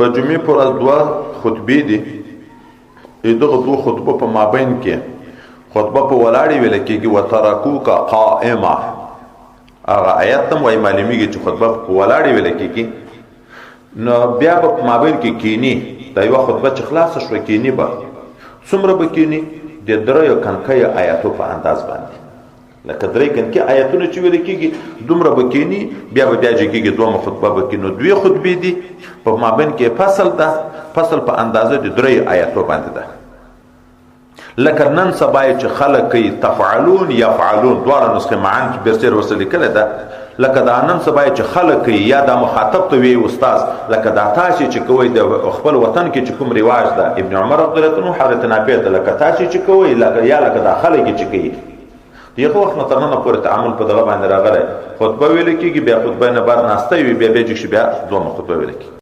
په جمعې پر ورځ دوه خطبې دي. دغه دوه خطبو په مابین کې خطبه په ولاړې ویل کېږي وترکوک قائمه. هغه آیات هم وایي معلومیږي چې خطبه په ولاړې ویل کېږي. نو بیا به په مابین کې کینی، دا یوه خطبه چې خلاصه شوه کینی به څومره به کینی؟ د دریو کنکیو آیاتو په انداز باندې، لکه درې کنکي آیاتونه چې ویل کېږي دومره به کینی. بیا به بیا چې کېږي دومره خطبه به کینی. نو دوی خطبې دي په مابین کې فصل ده، فصل په اندازه د دریو آیاتو باندې ده. لکه نن سبا چې خلک کوي تفعلون یفعلون، دواړه نسخې معاً چې برسېر ورسره لیکلې ده. لکه دا نن سبا چې خلک کوي یا دا مخاطب ته وی استاد، لکه دا تاسې چې کوئ د خپل وطن کې چې کوم رواج ده ابن عمر رضی الله عنه حضرت نافع ته، لکه تاسې چې کوئ یا لکه دا خلک چې کوي. دغه وخت نه تر نن پورې تعامل په دغه باندې راغلی. خطبه ویل کېږي، بیا خطبه نه بعد ناسته وي، بیا چې بیا دومره خطبه ویل کېږي.